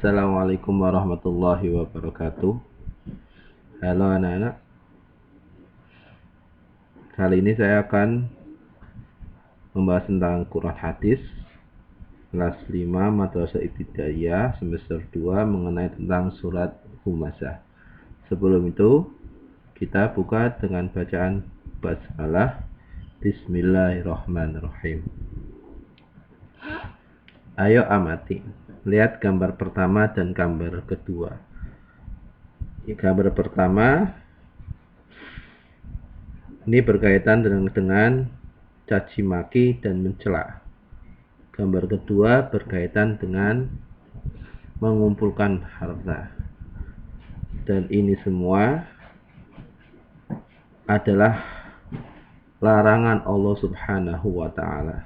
Assalamualaikum warahmatullahi wabarakatuh. Halo anak-anak. Kali ini saya akan membahas tentang Quran hadis kelas 5 Madrasah Ibtidaiyah semester 2 mengenai tentang surat Humazah. Sebelum itu, kita buka dengan bacaan basmalah. Bismillahirrahmanirrahim. Ayo amati. Lihat gambar pertama dan gambar kedua. Gambar pertama ini berkaitan dengan caci maki dan mencela. Gambar kedua berkaitan dengan mengumpulkan harta. Dan ini semua adalah larangan Allah Subhanahu wa taala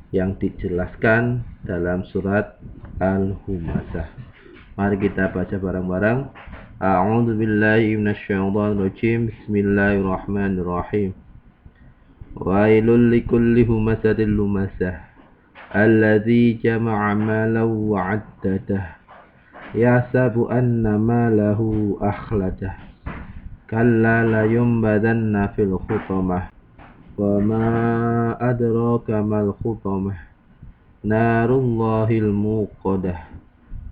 yang dijelaskan dalam surat Al-Humazah. Mari kita baca bareng-bareng. A'udzu billahi minasyaitonir rajim. Bismillahirrahmanirrahim. Wailul likulli humazatil lumazah alladzi jama'a malan wa 'addadah yahsabu anna malahu akhladah kalla la yunbadanna fil hutamah wa ma adraka mal hutamah narullahil muqadah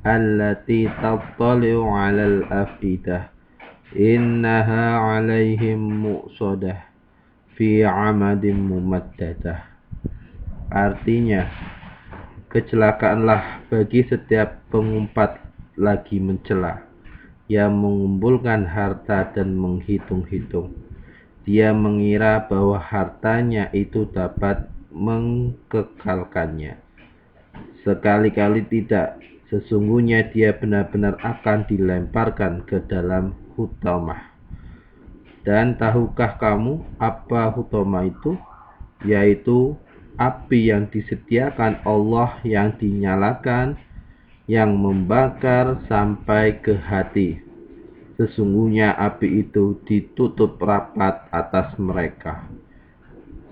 allati tattali'u 'alal afidah innaha 'alaihim mu'sadah fi 'amadin mumaddadah. Artinya, kecelakaanlah bagi setiap pengumpat lagi mencela, yang mengumpulkan harta dan menghitung-hitung. Dia mengira bahwa hartanya itu dapat mengekalkannya. Sekali-kali tidak. Sesungguhnya dia benar-benar akan dilemparkan ke dalam hutamah. Dan tahukah kamu apa hutamah itu? Yaitu api yang disediakan Allah yang dinyalakan, yang membakar sampai ke hati. Sesungguhnya api itu ditutup rapat atas mereka,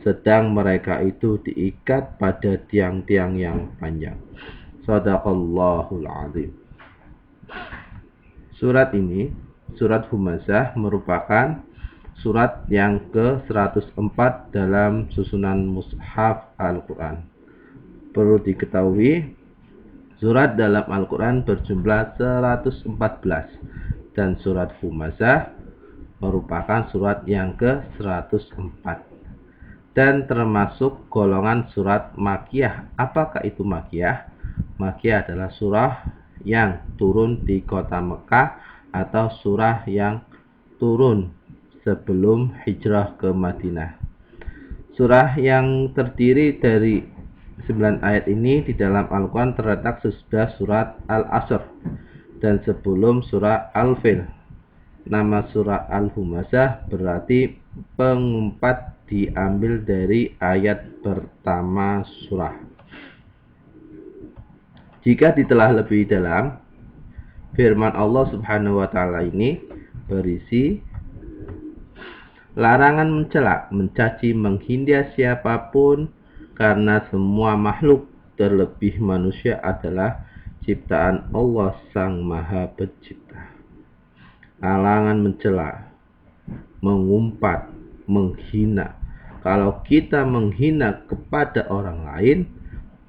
sedang mereka itu diikat pada tiang-tiang yang panjang. Shadaqallahul azim. Surat ini, surat Humazah, merupakan surat yang ke-104 dalam susunan Mushaf Al-Quran. Perlu diketahui, surat dalam Al-Quran berjumlah 114 dan surat Humazah merupakan surat yang ke-104 dan termasuk golongan surat Makkiyah. Apakah itu Makkiyah? Makkiyah adalah surah yang turun di kota Mekah atau surah yang turun sebelum hijrah ke Madinah. Surah yang terdiri dari 9 ayat ini di dalam Al-Quran terletak sesudah surat Al-Asr dan sebelum surah Al-Fil. Nama surah Al-Humazah berarti pengumpat, diambil dari ayat pertama surah. Jika ditelah lebih dalam, firman Allah Subhanahu wa taala ini berisi larangan mencela, mencaci, menghina siapapun, karena semua makhluk, terlebih manusia, adalah ciptaan Allah Sang Maha Pencipta. Larangan mencela, mengumpat, menghina. Kalau kita menghina kepada orang lain,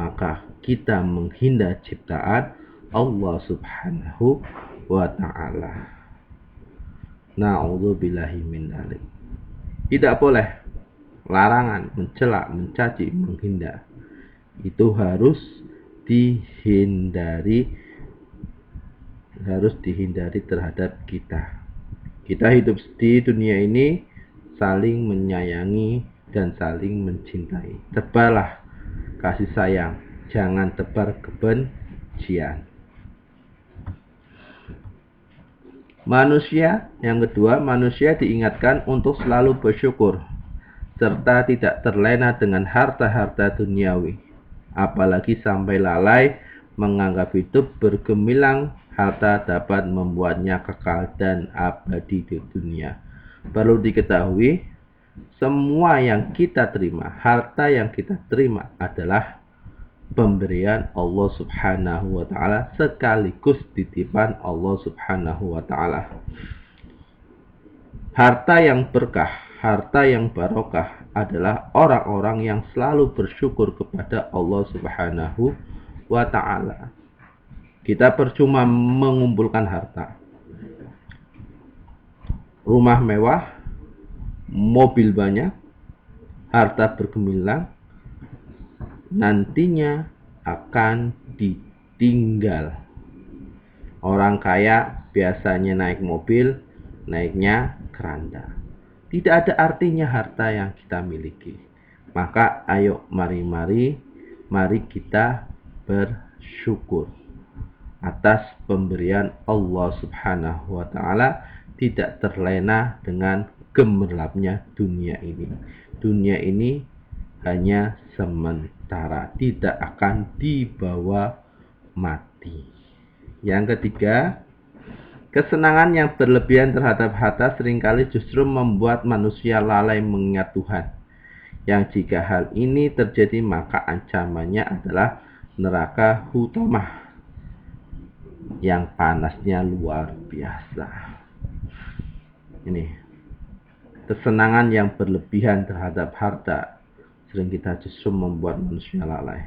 maka kita menghina ciptaan Allah Subhanahu wa ta'ala. Na'udzubillahi min dzalik. Tidak boleh. Larangan mencela, mencaci, menghina. Itu harus dihindari terhadap kita. Kita hidup di dunia ini saling menyayangi dan saling mencintai. Tebarlah kasih sayang, jangan tebar kebencian. Manusia, yang kedua, manusia diingatkan untuk selalu bersyukur serta tidak terlena dengan harta-harta duniawi, apalagi sampai lalai menganggap hidup bergemilang harta dapat membuatnya kekal dan abadi di dunia. Perlu diketahui, semua yang kita terima, harta yang kita terima adalah pemberian Allah Subhanahu wa taala sekaligus titipan Allah Subhanahu wa taala. Harta yang berkah, harta yang barokah adalah orang-orang yang selalu bersyukur kepada Allah Subhanahu wa taala. Kita percuma mengumpulkan harta. Rumah mewah, mobil banyak, harta bergemilang, nantinya akan ditinggal. Orang kaya biasanya naik mobil, naiknya keranda. Tidak ada artinya harta yang kita miliki. Maka ayo mari kita bersyukur atas pemberian Allah Subhanahu wa taala, tidak terlena dengan gemerlapnya dunia ini. Dunia ini hanya sementara, tidak akan dibawa mati. Yang ketiga, kesenangan yang berlebihan terhadap harta seringkali justru membuat manusia lalai mengingat Tuhan. Yang jika hal ini terjadi, maka ancamannya adalah neraka hutamah yang panasnya luar biasa. Ini kesenangan yang berlebihan terhadap harta sering kita justru membuat manusia lalai.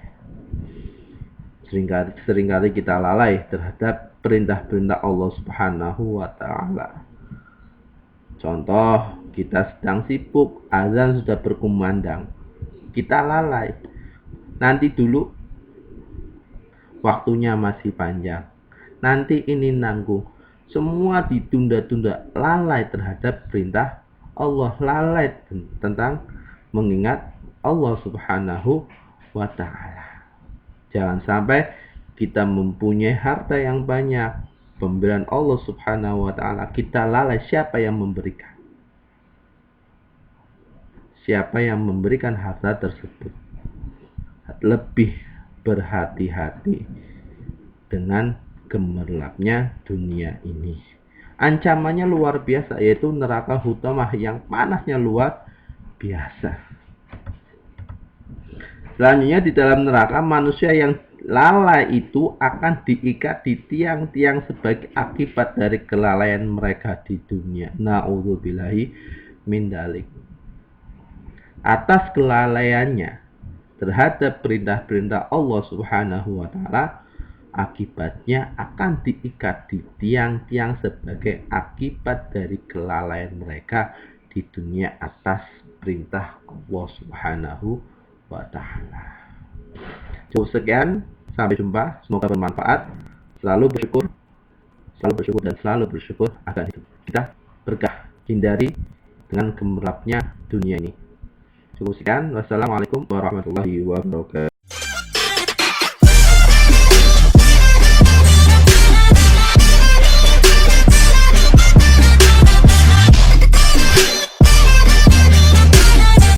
Seringkali kita lalai terhadap perintah-perintah Allah Subhanahu wa taala. Contoh, kita sedang sibuk, azan sudah berkumandang, kita lalai. Nanti dulu, waktunya masih panjang. Nanti ini nanggung. Semua ditunda-tunda, lalai terhadap perintah Allah, lalai tentang mengingat Allah Subhanahu wa taala. Jangan sampai kita mempunyai harta yang banyak, pemberian Allah Subhanahu wa taala, kita lalai siapa yang memberikan. Siapa yang memberikan harta tersebut. Lebih berhati-hati dengan gemerlapnya dunia ini. Ancamannya luar biasa, yaitu neraka hutamah yang panasnya luar biasa. Selanjutnya di dalam neraka, manusia yang lalai itu akan diikat di tiang-tiang sebagai akibat dari kelalaian mereka di dunia. Na'udzubillahi min dzalik. Atas kelalaiannya terhadap perintah-perintah Allah Subhanahu wa taala, akibatnya akan diikat di tiang-tiang sebagai akibat dari kelalaian mereka di dunia atas perintah Allah Subhanahu wa taala. Cukup sekian, sampai jumpa, semoga bermanfaat. Selalu bersyukur dan selalu bersyukur agar hidup kita berkah, hindari dengan gemerlapnya dunia ini. Cukup sekian, wassalamualaikum warahmatullahi wabarakatuh.